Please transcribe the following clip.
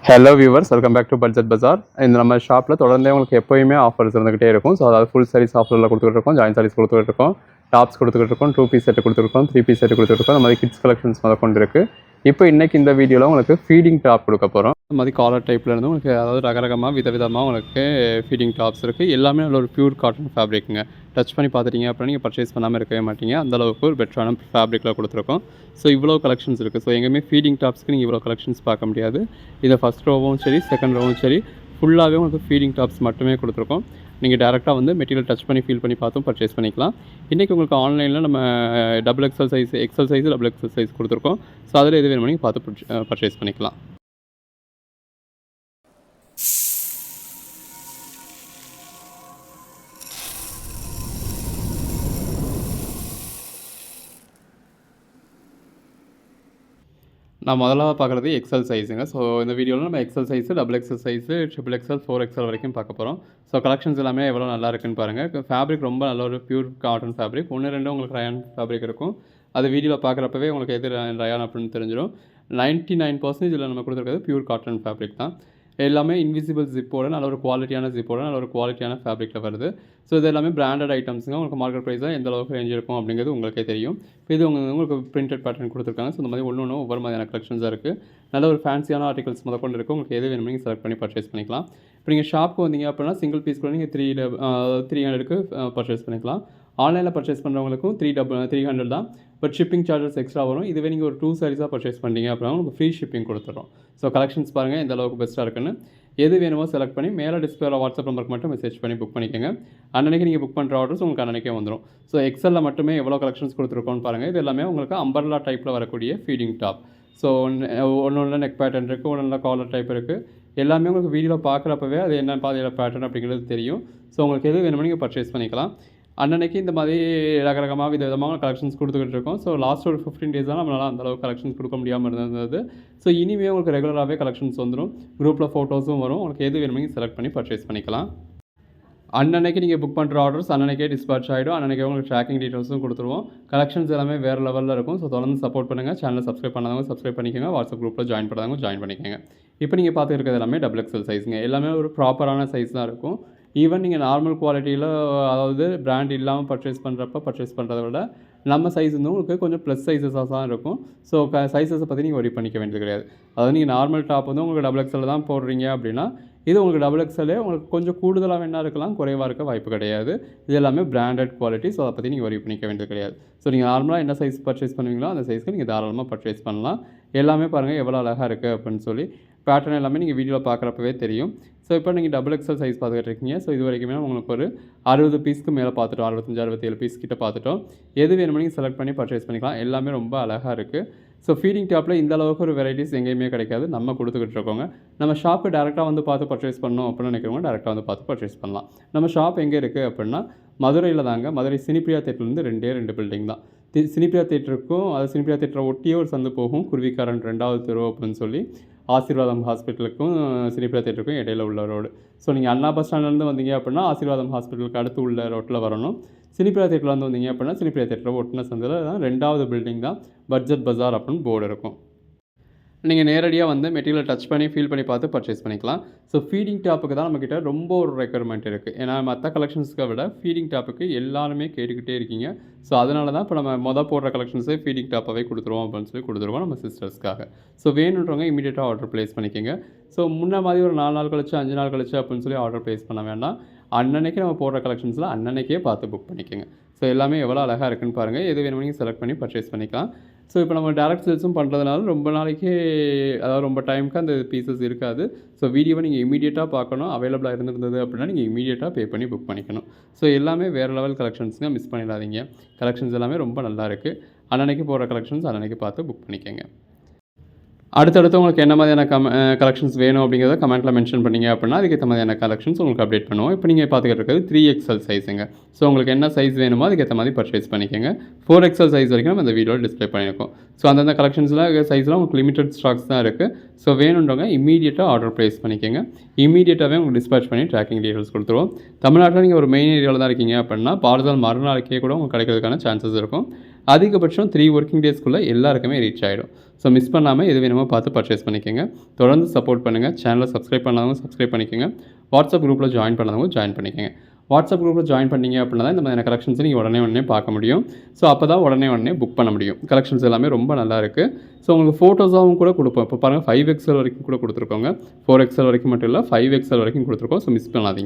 Hello viewers, welcome back to budget bazaar. இந்த நம்ம ஷாப்பில் தொடர்ந்தே உங்களுக்கு எப்போயுமே ஆஃபர்ஸ் இருந்துகிட்டே இருக்கும். ஸோ அதாவது ஃபுல் சாரீஸ் ஆஃபரில் கொடுத்துட்டு இருக்கோம், ஜாயின் சாரீஸ் கொடுத்துட்டு இருக்கோம், டாப்ஸ் கொடுத்துட்டு இருக்கோம், 2 பீஸ் செட்டு கொடுத்துருக்கோம், 3 பீஸ் செட்டு கொடுத்துருக்கோம். அந்த மாதிரி கிட்ஸ் கலெக்ஷன்ஸ் கொண்டு இருக்குது. இப்போ இன்றைக்கி இந்த வீடியோவில் உங்களுக்கு ஃபீடிங் டாப் கொடுக்க போகிறோம். இந்த மாதிரி காலர் டைப்பில் இருந்து உங்களுக்கு அதாவது ரகரகமாக விதவிதமாக உங்களுக்கு ஃபீடிங் டாப்ஸ் இருக்குது. எல்லாமே நல்ல ஒரு பியூர் காட்டன் ஃபேப்ரிக்குங்க. டச் பண்ணி பார்த்துட்டிங்க அப்படின்னா நீங்கள் பர்ச்சேஸ் பண்ணாமல் இருக்கவே மாட்டீங்க. அந்தளவுக்கு ஒரு பெட்டரான ஃபேப்ரிக்கில் கொடுத்துருக்கோம். ஸோ இவ்வளோ கலெக்ஷன்ஸ் இருக்குது. ஸோ எங்கேயுமே ஃபீடிங் டாப்ஸ்க்கு நீங்கள் இவ்வளோ கலெக்ஷன்ஸ் பார்க்க முடியாது. இதை ஃபஸ்ட் ரோவும் சரி, செகண்ட் ரோவும் சரி, ஃபுல்லாகவே உங்களுக்கு ஃபீடிங் டாப்ஸ் மட்டுமே கொடுத்துருக்கோம். நீங்கள் டேரெக்டாக வந்து மெட்டீரியல் டச் பண்ணி ஃபீல் பண்ணி பார்த்தும் பர்ச்சேஸ் பண்ணிக்கலாம். இன்றைக்கி உங்களுக்கு ஆன்லைனில் நம்ம double XL size, XL size, double XL size கொடுத்துருக்கோம். ஸோ அதில் எது வேணுமோ நீங்கள் பார்த்து பர்ச்சேஸ் பண்ணிக்கலாம். நான் முதல்ல பார்க்குறது எக்ஸல் சைஸுங்க. ஸோ இந்த வீடியோவில் நம்ம XL size, double XL size, triple XL, 4XL வரைக்கும் பார்க்க போகிறோம். ஸோ கலெக்ஷன்ஸ் எல்லாமே எவ்வளோ நல்லா இருக்குன்னு பாருங்கள். ஃபேப்ரிக் ரொம்ப நல்ல ஒரு பியூர் காட்டன் ஃபேப்ரிக். 1-2 உங்களுக்கு ரயான் ஃபேப்ரிக் இருக்கும். அது வீடியோவில் பார்க்குறப்பவே உங்களுக்கு எது ரயான் அப்படின்னு தெரிஞ்சிடும். 99% இதில் நம்ம கொடுத்துருக்கிறது பியூர் காட்டன் ஃபேப்ரிக் தான். எல்லாமே இன்விசிபிள் ஜிப்போட நல்ல ஒரு குவாலிட்டியான ஜிப்போட நல்ல ஒரு குவாலிட்டியான ஃபேப்ரிக்கில் வருது. ஸோ இது எல்லாமே பிராண்டட் ஐட்டம்ஸுங்க. உங்களுக்கு மார்க்கெட் ப்ரைஸாக எந்த அளவுக்கு ரேஞ்ச் இருக்கும் அப்படிங்கிறது உங்களுக்கே தெரியும். இப்போ இது உங்களுக்கு பிரிண்டட் பேட்டர்ன் கொடுத்துருக்காங்க. ஸோ இந்த மாதிரி ஒன்று ஒவ்வொரு மாதிரியான கலெக்ஷன்ஸாக இருக்குது. நல்ல ஒரு ஃபேன்சியான ஆர்டிகல்ஸ் கொண்டு இருக்குது. உங்களுக்கு எது வேணுமோ நீங்கள் செலக்ட் பண்ணி பர்ச்சேஸ் பண்ணிக்கலாம். இப்போ நீங்கள் ஷாப்புக்கு வந்தீங்க அப்படின்னா சிங்கிள் பீஸ் கூட நீங்கள் 300க்கு பர்ச்சேஸ் பண்ணிக்கலாம். ஆன்லைனில் பர்ச்சேஸ் பண்ணுறவங்களுக்கும் 300 தான். பட் ஷிப்பிங் சார்ஜஸ் எக்ஸ்ட்ரா வரும். இதுவே நீங்கள் ஒரு 2 சாரீஸாக பர்ச்சேஸ் பண்ணிங்க அப்படின்னா உங்களுக்கு ஃப்ரீ ஷிப்பிங் கொடுத்துட்றோம். ஸோ கலெக்ஷன்ஸ் பாருங்கள் எந்த அளவுக்கு பெஸ்ட்டாக இருக்குன்னு. எது வேணுமோ செலக்ட் பண்ணி மேலே டிஸ்பிளேல வாட்ஸ்அப் நம்பருக்கு மட்டும் மெசேஜ் பண்ணி புக் பண்ணிக்கோங்க. அன்னைக்கு நீங்கள் புக் பண்ணுற ஆர்டர்ஸ் உங்களுக்கு அன்னைக்கே வந்துடும். ஸோ எக்ஸலில் மட்டுமே எவ்வளோ கலெக்ஷன்ஸ் கொடுத்துருக்கோன்னு பாருங்கள். இது எல்லாமே உங்களுக்கு அம்பர்லா டைப்பில் வரக்கூடிய ஃபீடிங் டாப். ஸோ ஒன்று நெக் பேட்டர்ன் இருக்குது, ஒன்று காலர் டைப் இருக்குது. எல்லாமே உங்களுக்கு வீடியோவில் பார்க்குறப்பவே அது என்ன பாதையில் பேட்டர்ன் அப்படிங்கிறது தெரியும். ஸோ உங்களுக்கு எது வேணுமோ நீங்கள் பர்ச்சேஸ் பண்ணிக்கலாம். அன்னன்னைக்கு இந்த மாதிரி ரகரகமாக விதவிதமான கலெக்ஷன்ஸ் கொடுத்துக்கிட்டு இருக்கோம். ஸோ லாஸ்ட் ஒரு 15 டேஸ் தான் நம்மளால் அந்தளவுக்கு கலெக்ஷன்ஸ் கொடுக்க முடியாமல் இருந்தது. ஸோ இனிமேல் உங்களுக்கு ரெகுலராகவே கலெக்ஷன்ஸ் வந்துடும். குரூப்பில் ஃபோட்டோஸும் வரும். உங்களுக்கு எது வேணுமோ செலக்ட் பண்ணி பர்ச்சேஸ் பண்ணிக்கலாம். அன்னன்னைக்கு நீங்கள் புக் பண்ணுற ஆர்டர்ஸ் அன்னன்னைக்கே டிஸ்பேட்ச் ஆகிடும். அன்னன்னைக்கே உங்களுக்கு ட்ராக்கிங் டீட்டெயில்ஸும் கொடுத்துருவோம். கலெக்ஷன்ஸ் எல்லாமே வேறு லெவலில் இருக்கும். ஸோ தொடர்ந்து சப்போர்ட் பண்ணுங்கள். சேனலை சப்ஸ்கிரைப் பண்ணாதவங்க சப்ஸ்கிரைப் பண்ணிக்கோங்க. வாட்ஸ்அப் குரூப்பில் ஜாயின் பண்ணாதவங்க ஜாயின் பண்ணிக்கோங்க. இப்போ நீங்கள் பார்த்து இருக்கிறது எல்லாமே டபுள் எக்ஸல் சைஸுங்க. எல்லாமே ஒரு ப்ராப்பரான சைஸ் தான் இருக்கும். ஈவன் நீங்கள் நார்மல் குவாலிட்டியில் அதாவது பிராண்ட் இல்லாமல் பர்ச்சேஸ் பண்ணுறத விட நம்ம சைஸ் வந்து உங்களுக்கு கொஞ்சம் ப்ளஸ் சைஸஸாக தான் இருக்கும். ஸோ சைஸஸை பற்றி நீங்கள் ஒரி பண்ணிக்க வேண்டியது கிடையாது. அதாவது நீங்கள் நார்மல் டாப் வந்து உங்களுக்கு டபுள் எக்ஸல் தான் போடுறீங்க அப்படின்னா இது உங்களுக்கு டபுள் எக்ஸலே உங்களுக்கு கொஞ்சம் கூடுதலாக வேணா இருக்கலாம், குறைவாக இருக்க வாய்ப்பு கிடையாது. இது எல்லாமே பிராண்டட் குவாலிட்டி. ஸோ அதை பற்றி நீங்கள் ஒரி பண்ணிக்க வேண்டியது கிடையாது. ஸோ நீங்கள் நார்மலாக என்ன சைஸ் பர்ச்சேஸ் பண்ணுவீங்களோ அந்த சைஸ்க்கு நீங்கள் தாராளமாக பர்ச்சேஸ் பண்ணலாம். எல்லாமே பாருங்கள் எவ்வளோ அழகாக இருக்குது அப்படின்னு சொல்லி. பேட்டர்ன் எல்லாமே நீங்கள் வீடியோவில் பார்க்குறப்பவே தெரியும். ஸோ இப்போ நீங்கள் டபுள் எக்ஸல் சைஸ் பார்த்துக்கிட்டு இருக்கீங்க. ஸோ இது வரைக்குமே உங்களுக்கு ஒரு 60 பீஸ்க்கு மேலே பார்த்துட்டோம். 65-67 பீஸ் கிட்ட பார்த்துட்டோம். எது வேணுமோ நீங்கள் செலக்ட் பண்ணி பர்ச்சேஸ் பண்ணிக்கலாம். எல்லாமே ரொம்ப அழகாக இருக்குது. ஸோ ஃபீடிங் டாப்பில் இந்த அளவுக்கு ஒரு வெரைட்டிஸ் எங்கேயுமே கிடைக்காது. நம்ம கொடுத்துக்கிட்டு இருக்கோங்க. நம்ம ஷாப்பு டேரெக்டாக வந்து பார்த்து பர்ச்சேஸ் பண்ணணும் அப்படின்னு நினைக்கிறவங்க டேரெக்டாக வந்து பார்த்து பர்ச்சேஸ் பண்ணலாம். நம்ம ஷாப் எங்கே இருக்குது அப்படின்னா மதுரையில் தாங்க. மதுரை சினிப்பிரியா தேட்டர்லேருந்து 2 பில்டிங் தான். சினிப்பிரியா தேட்டருக்கும் அது சினிப்பிரியா தேட்டரை ஒட்டியே ஒரு சந்து போகும். குருவிக்காரன் 2வது தெரு அப்படின்னு சொல்லி ஆசீர்வாதம் ஹாஸ்பிட்டலுக்கும் சினிப்பிரியா தேட்டருக்கும் இடையில உள்ள ரோடு. ஸோ நீங்கள் அண்ணா பஸ் ஸ்டாண்ட்லேருந்து வந்தீங்க அப்படின்னா ஆசீர்வாதம் ஹாஸ்பிட்டலுக்கு அடுத்து உள்ள ரோட்டில் வரணும். சினிப்பிரியா தேட்டர்லேருந்து வந்தீங்க அப்படின்னா சினிப்பிரியா தேட்டரை ஒட்டின சந்தில் தான் 2வது பில்டிங் தான் பட்ஜெட் பஜார் அப்படின்னு போர்டு இருக்கும். நீங்கள் நேரடியாக வந்து மெட்டீரியல் டச் பண்ணி ஃபீல் பண்ணி பார்த்து பர்ச்சேஸ் பண்ணிக்கலாம். ஸோ ஃபீடிங் டாப்புக்கு தான் நம்மக்கிட்ட ரொம்ப ஒரு ரெக்குயர்மெண்ட் இருக்குது. ஏன்னா மற்ற கலெக்ஷன்ஸ்க்கு விட ஃபீடிங் டாப்புக்கு எல்லாருமே கேட்டுக்கிட்டே இருக்கீங்க. ஸோ அதனால தான் இப்போ நம்ம போடுற கலெக்ஷன்ஸே ஃபீடிங் டாப்பாகவே கொடுத்துருவோம் அப்படின்னு சொல்லி கொடுத்துருவோம் நம்ம சிஸ்டர்ஸ்க்காக. ஸோ வேணுன்றவங்க இமீடியட்டாக ஆர்டர் ப்ளேஸ் பண்ணிக்கோங்க. ஸோ முன்ன மாதிரி ஒரு 4 நாள் கழிச்சு 5 நாள் கழிச்சு அப்படின்னு சொல்லி ஆர்டர் ப்ளேஸ் பண்ண வேண்டாம். அன்னன்னைக்கு நம்ம போடுற கலெக்ஷன்ஸில் அன்னன்னைக்கே பார்த்து புக் பண்ணிக்கோங்க. ஸோ எல்லாமே எவ்வளோ அழகாக இருக்குன்னு பாருங்கள். எது வேணுமோ நீங்கள் செலக்ட் பண்ணி பர்ச்சேஸ் பண்ணிக்கலாம். ஸோ இப்போ நம்ம டேரக்ட் சேல்ஸும் பண்ணுறதுனால ரொம்ப நாளைக்கு அதாவது ரொம்ப டைமுக்கு அந்த பீசஸ் இருக்காது. ஸோ வீடியோவை நீங்கள் இமீடியட்டாக பார்க்கணும். அவைலபிளாக இருந்திருந்தது அப்படின்னா நீங்கள் இமீடியட்டாக பே பண்ணி புக் பண்ணிக்கணும். ஸோ எல்லாமே வேறு லெவல் கலெக்ஷன்ஸுங்க, மிஸ் பண்ணிடாதீங்க. கலெக்ஷன்ஸ் எல்லாமே ரொம்ப நல்லா இருக்குது. அன்னன்னைக்கு போகிற கலெக்ஷன்ஸ் அன்னன்னைக்கு பார்த்து புக் பண்ணிக்கோங்க. அடுத்தடுத்து உங்களுக்கு என்ன மாதிரியான கலெக்ஷன்ஸ் வேணும் அப்படிங்கிறத கமெண்ட்டில் மென்ஷன் பண்ணிங்க அப்படின்னா அதுக்கேற்ற மாதிரியான கலெக்ஷன்ஸ் உங்களுக்கு அப்டேட் பண்ணுவோம். இப்போ நீங்கள் பார்த்துக்கிட்டு இருக்கிறது 3XL சைஸுங்க. ஸோ உங்களுக்கு என்ன சைஸ் வேணுமோ அதுக்கேற்ற மாதிரி பர்ச்சேஸ் பண்ணிக்கோங்க. 4XL சைஸ் வரைக்கும் நம்ம இந்த வீடியோவில் டிஸ்பிளே பண்ணியிருக்கோம். ஸோ அந்தந்த கலெக்ஷன்ஸில் சைஸ்லாம் உங்களுக்கு லிமிடெட் ஸ்டாக்ஸ் தான் இருக்குது. ஸோ வேணுன்றவங்க இமீடியட்டாக ஆர்டர் ப்ளேஸ் பண்ணிக்கோங்க. இமீடியட்டாகவே உங்களுக்கு டிஸ்பேச் பண்ணி ட்ராக்கிங் டீட்டெயில்ஸ் கொடுத்துருவோம். தமிழ்நாட்டில் நீங்கள் ஒரு மெயின் ஏரியாவில் தான் இருக்கீங்க அப்படின்னா பார்சல் மறுநாளைக்கே கூட உங்களுக்கு கிடைக்கிறதுக்கான சான்சஸ் இருக்கும். அதிகபட்சம் 3 ஒர்க்கிங் டேஸ்க்குள்ளே எல்லாருக்குமே ரீச் ஆகிடும். ஸோ மிஸ் பண்ணாமல் எது வேணுமோ பார்த்து பர்ச்சேஸ் பண்ணிக்கோங்க. தொடர்ந்து சப்போர்ட் பண்ணுங்கள். சேனலை சப்ஸ்கிரைப் பண்ணாதவங்க சப்ஸ்கிரைப் பண்ணிக்கோங்க. வாட்ஸ்அப் குரூப்பில் ஜாயின் பண்ணாதவங்க ஜாயின் பண்ணிக்கோங்க. வாட்ஸ்அப் குரூப்பில் ஜாயின் பண்ணீங்க அப்படின்னா தான் இந்த மாதிரியான கலெக்ஷன்ஸை நீங்கள் உடனே பார்க்க முடியும். ஸோ அப்போ தான் உடனே புக் பண்ண முடியும். கலெக்ஷன்ஸ் எல்லாமே ரொம்ப நல்லா இருக்குது. ஸோ உங்களுக்கு ஃபோட்டோஸாகவும் கூட கொடுப்போம். இப்போ பாருங்கள் 5XL வரைக்கும் கூட கொடுத்துருக்கோங்க. 4XL வரைக்கும் மட்டும் இல்லை 5XL வரைக்கும் கொடுத்துருக்கோம். ஸோ மிஸ் பண்ணாதீங்க.